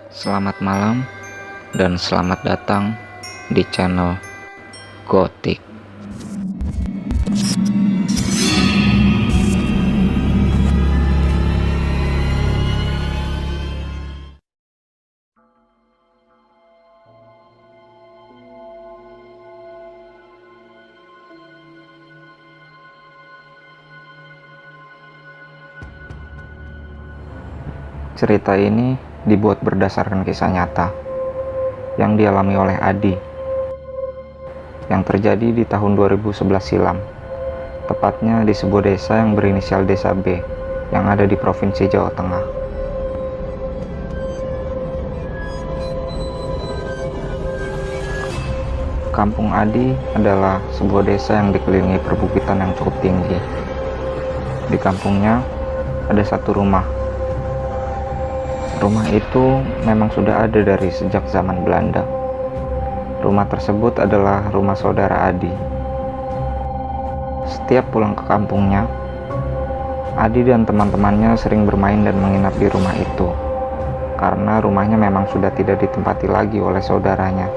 Selamat malam dan selamat datang di channel Gotik. Cerita ini dibuat berdasarkan kisah nyata yang dialami oleh Adi yang terjadi di tahun 2011 silam, tepatnya di sebuah desa yang berinisial Desa B yang ada di Provinsi Jawa Tengah. Kampung Adi adalah sebuah desa yang dikelilingi perbukitan yang cukup tinggi. Di kampungnya ada satu rumah. Rumah itu memang sudah ada dari sejak zaman Belanda. Rumah tersebut adalah rumah saudara Adi. Setiap pulang ke kampungnya, Adi dan teman-temannya sering bermain dan menginap di rumah itu, karena rumahnya memang sudah tidak ditempati lagi oleh saudaranya.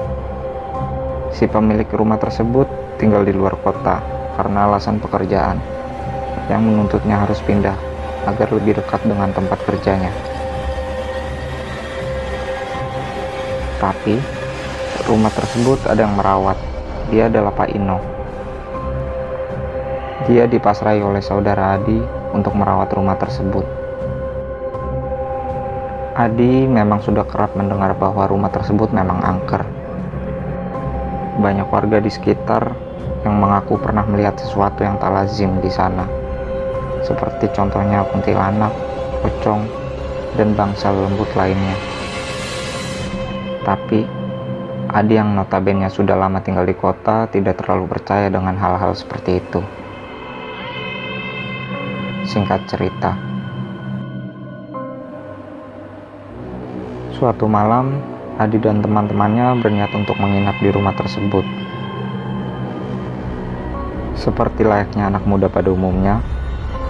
Si pemilik rumah tersebut tinggal di luar kota karena alasan pekerjaan, yang menuntutnya harus pindah agar lebih dekat dengan tempat kerjanya. Tapi rumah tersebut ada yang merawat. Dia adalah Pak Ino. Dia dipasrahi oleh saudara Adi untuk merawat rumah tersebut. Adi memang sudah kerap mendengar bahwa rumah tersebut memang angker. Banyak warga di sekitar yang mengaku pernah melihat sesuatu yang tak lazim di sana, seperti contohnya kuntilanak, pocong, dan bangsa lembut lainnya. Tapi Adi yang notabene sudah lama tinggal di kota tidak terlalu percaya dengan hal-hal seperti itu. Singkat cerita, suatu malam Adi dan teman-temannya berniat untuk menginap di rumah tersebut. Seperti layaknya anak muda pada umumnya,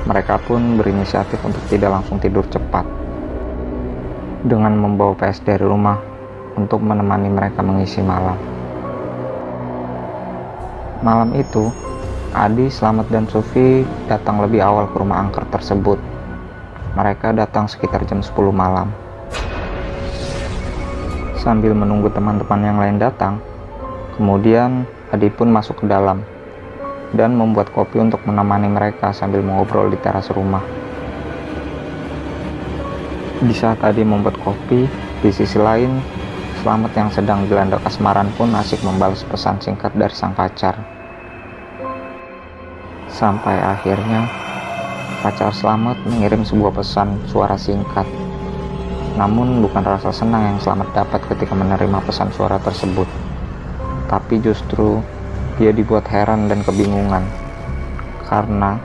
mereka pun berinisiatif untuk tidak langsung tidur cepat dengan membawa PS dari rumah untuk menemani mereka mengisi malam. Malam itu, Adi, Slamet, dan Sufi datang lebih awal ke rumah angker tersebut. Mereka datang sekitar jam 10 malam. Sambil menunggu teman-teman yang lain datang, kemudian Adi pun masuk ke dalam dan membuat kopi untuk menemani mereka sambil mengobrol di teras rumah. Di saat Adi membuat kopi, di sisi lain Slamet yang sedang dilanda kasmaran pun asik membalas pesan singkat dari sang pacar. Sampai akhirnya pacar Slamet mengirim sebuah pesan suara singkat. Namun bukan rasa senang yang Slamet dapat ketika menerima pesan suara tersebut, tapi justru dia dibuat heran dan kebingungan karena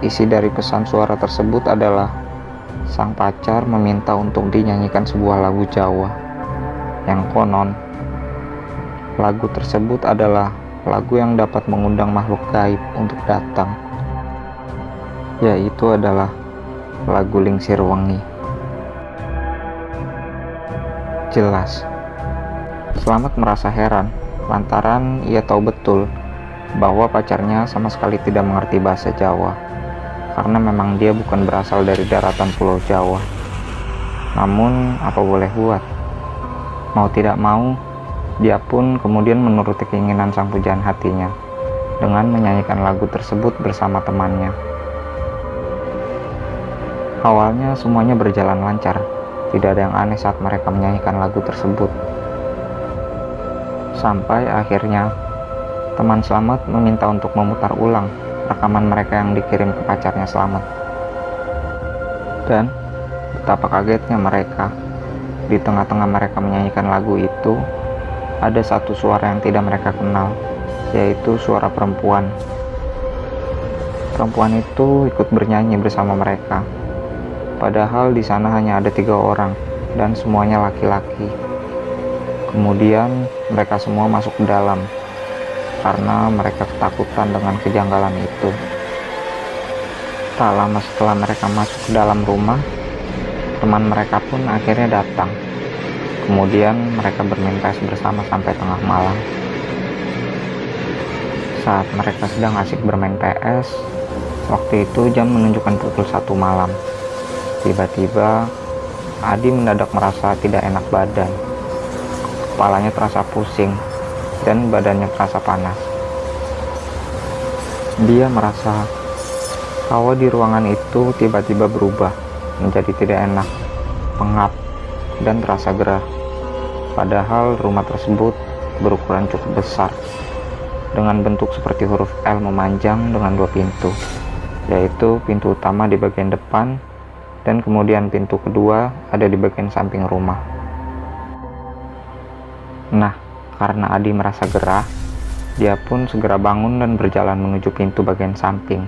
isi dari pesan suara tersebut adalah sang pacar meminta untuk dinyanyikan sebuah lagu Jawa. Yang konon, lagu tersebut adalah lagu yang dapat mengundang makhluk gaib untuk datang, yaitu adalah lagu Lingsir Wengi. Jelas, Slamet merasa heran lantaran ia tahu betul bahwa pacarnya sama sekali tidak mengerti bahasa Jawa, karena memang dia bukan berasal dari daratan Pulau Jawa. Namun apa boleh buat, mau tidak mau, dia pun kemudian menuruti keinginan sang pujaan hatinya dengan menyanyikan lagu tersebut bersama temannya. Awalnya semuanya berjalan lancar, tidak ada yang aneh saat mereka menyanyikan lagu tersebut. Sampai akhirnya, teman Slamet meminta untuk memutar ulang rekaman mereka yang dikirim ke pacarnya Slamet. Dan betapa kagetnya mereka. Di tengah-tengah mereka menyanyikan lagu itu, ada satu suara yang tidak mereka kenal, yaitu suara perempuan. Perempuan itu ikut bernyanyi bersama mereka. Padahal di sana hanya ada 3 orang, dan semuanya laki-laki. Kemudian mereka semua masuk ke dalam, karena mereka ketakutan dengan kejanggalan itu. Tak lama setelah mereka masuk ke dalam rumah, teman mereka pun akhirnya datang. Kemudian mereka bermain PS bersama sampai tengah malam. Saat mereka sedang asik bermain PS, waktu itu jam menunjukkan pukul 1 malam. Tiba-tiba Adi mendadak merasa tidak enak badan. Kepalanya terasa pusing dan badannya terasa panas. Dia merasa hawa di ruangan itu tiba-tiba berubah menjadi tidak enak, pengap, dan terasa gerah. Padahal rumah tersebut berukuran cukup besar, dengan bentuk seperti huruf L memanjang dengan 2 pintu, yaitu pintu utama di bagian depan dan kemudian pintu kedua ada di bagian samping rumah. Nah, karena Adi merasa gerah, dia pun segera bangun dan berjalan menuju pintu bagian samping,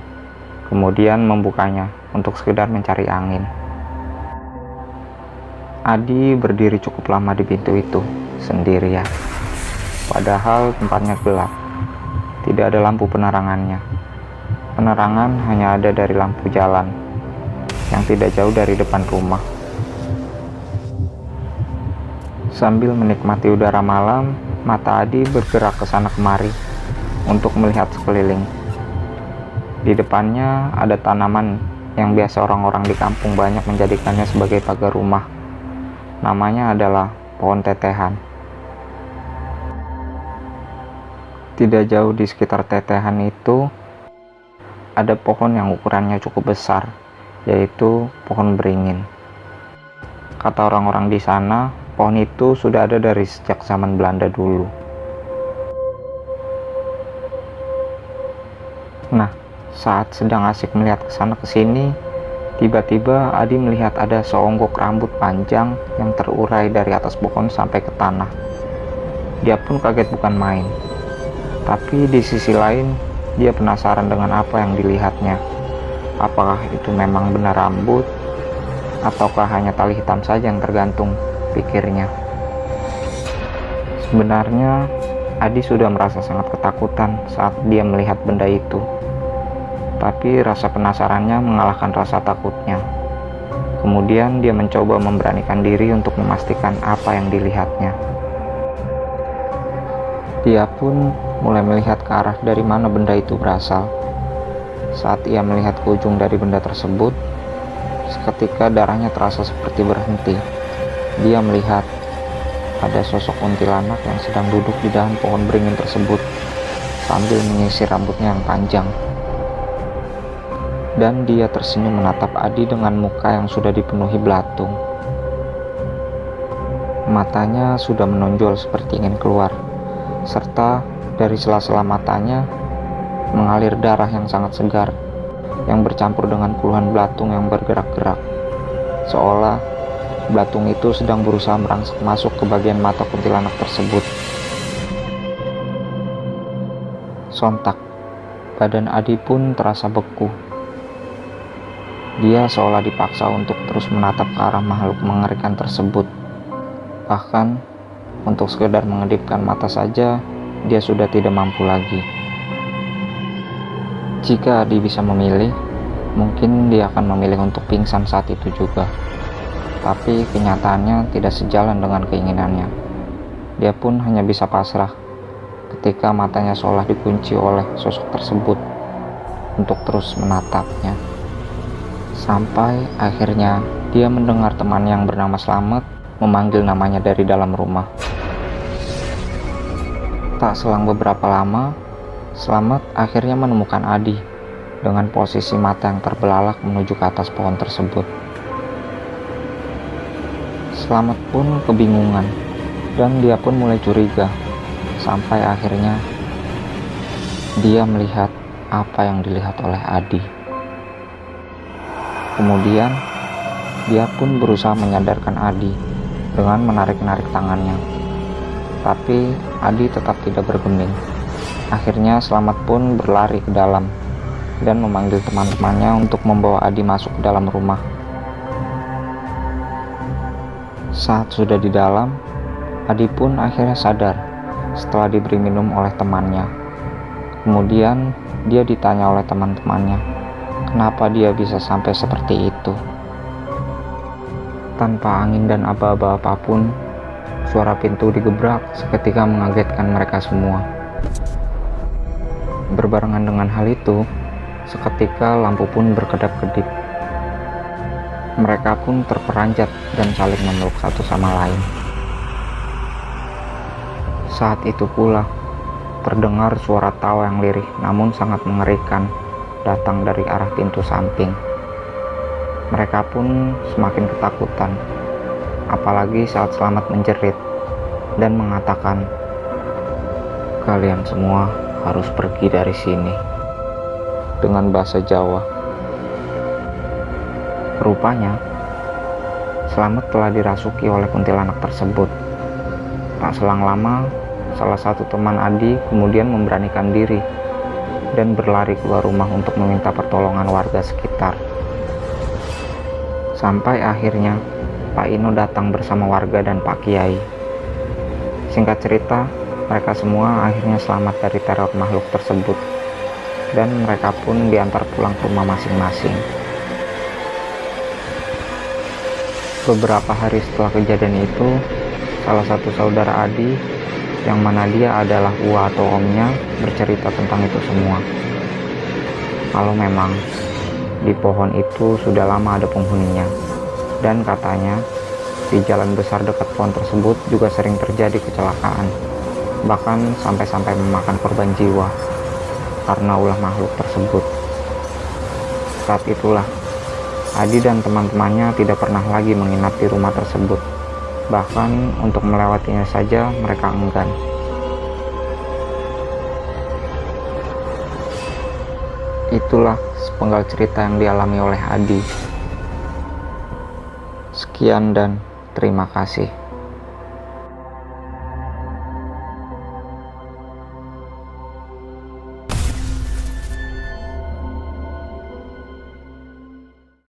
kemudian membukanya untuk sekedar mencari angin. Adi berdiri cukup lama di pintu itu, sendirian. Padahal tempatnya gelap. Tidak ada lampu penerangannya. Penerangan hanya ada dari lampu jalan, yang tidak jauh dari depan rumah. Sambil menikmati udara malam, mata Adi bergerak ke sana kemari untuk melihat sekeliling. Di depannya ada tanaman yang biasa orang-orang di kampung banyak menjadikannya sebagai pagar rumah. Namanya adalah pohon tetehan. Tidak jauh di sekitar tetehan itu ada pohon yang ukurannya cukup besar, yaitu pohon beringin. Kata orang-orang di sana, pohon itu sudah ada dari sejak zaman Belanda dulu. Nah, saat sedang asik melihat ke sana ke sini, tiba-tiba Adi melihat ada seonggok rambut panjang yang terurai dari atas pohon sampai ke tanah. Dia pun kaget bukan main. Tapi di sisi lain, dia penasaran dengan apa yang dilihatnya. Apakah itu memang benar rambut, ataukah hanya tali hitam saja yang tergantung, pikirnya. Sebenarnya, Adi sudah merasa sangat ketakutan saat dia melihat benda itu. Tapi rasa penasarannya mengalahkan rasa takutnya. Kemudian dia mencoba memberanikan diri untuk memastikan apa yang dilihatnya. Dia pun mulai melihat ke arah dari mana benda itu berasal. Saat ia melihat ke ujung dari benda tersebut, seketika darahnya terasa seperti berhenti. Dia melihat ada sosok kuntilanak yang sedang duduk di dahan pohon beringin tersebut sambil menyisir rambutnya yang panjang. Dan dia tersenyum menatap Adi dengan muka yang sudah dipenuhi belatung. Matanya sudah menonjol seperti ingin keluar, serta dari sela-sela matanya mengalir darah yang sangat segar, yang bercampur dengan puluhan belatung yang bergerak-gerak, seolah belatung itu sedang berusaha merangsek masuk ke bagian mata kuntilanak tersebut. Sontak, badan Adi pun terasa beku. Dia seolah dipaksa untuk terus menatap ke arah makhluk mengerikan tersebut. Bahkan, untuk sekedar mengedipkan mata saja, dia sudah tidak mampu lagi. Jika Adi bisa memilih, mungkin dia akan memilih untuk pingsan saat itu juga. Tapi kenyataannya tidak sejalan dengan keinginannya. Dia pun hanya bisa pasrah ketika matanya seolah dikunci oleh sosok tersebut untuk terus menatapnya. Sampai akhirnya dia mendengar teman yang bernama Slamet memanggil namanya dari dalam rumah. Tak selang beberapa lama, Slamet akhirnya menemukan Adi dengan posisi mata yang terbelalak menuju ke atas pohon tersebut. Slamet pun kebingungan dan dia pun mulai curiga, sampai akhirnya dia melihat apa yang dilihat oleh Adi. Kemudian dia pun berusaha menyadarkan Adi dengan menarik-narik tangannya. Tapi Adi tetap tidak bergeming. Akhirnya Slamet pun berlari ke dalam dan memanggil teman-temannya untuk membawa Adi masuk ke dalam rumah. Saat sudah di dalam, Adi pun akhirnya sadar setelah diberi minum oleh temannya. Kemudian dia ditanya oleh teman-temannya, kenapa dia bisa sampai seperti itu. Tanpa angin dan aba-aba apapun, suara pintu digebrak seketika mengagetkan mereka semua. Berbarengan dengan hal itu, seketika lampu pun berkedap-kedip. Mereka pun terperanjat dan saling memeluk satu sama lain. Saat itu pula, terdengar suara tawa yang lirih namun sangat mengerikan datang dari arah pintu samping. Mereka pun semakin ketakutan, apalagi saat Slamet menjerit dan mengatakan, "Kalian semua harus pergi dari sini," dengan bahasa Jawa. Rupanya, Slamet telah dirasuki oleh kuntilanak tersebut. Tak selang lama, salah satu teman Adi kemudian memberanikan diri dan berlari keluar rumah untuk meminta pertolongan warga sekitar. Sampai akhirnya Pak Ino datang bersama warga dan Pak Kiai. Singkat cerita, mereka semua akhirnya selamat dari teror makhluk tersebut, dan mereka pun diantar pulang ke rumah masing-masing. Beberapa hari setelah kejadian itu, salah satu saudara Adi, yang mana dia adalah Ua atau omnya, bercerita tentang itu semua. Kalau memang di pohon itu sudah lama ada penghuninya, dan katanya di jalan besar dekat pohon tersebut juga sering terjadi kecelakaan, bahkan sampai-sampai memakan korban jiwa karena ulah makhluk tersebut. Saat itulah Adi dan teman-temannya tidak pernah lagi menginap di rumah tersebut, bahkan untuk melewatinya saja mereka enggan. Itulah sepenggal cerita yang dialami oleh Adi. Sekian dan terima kasih.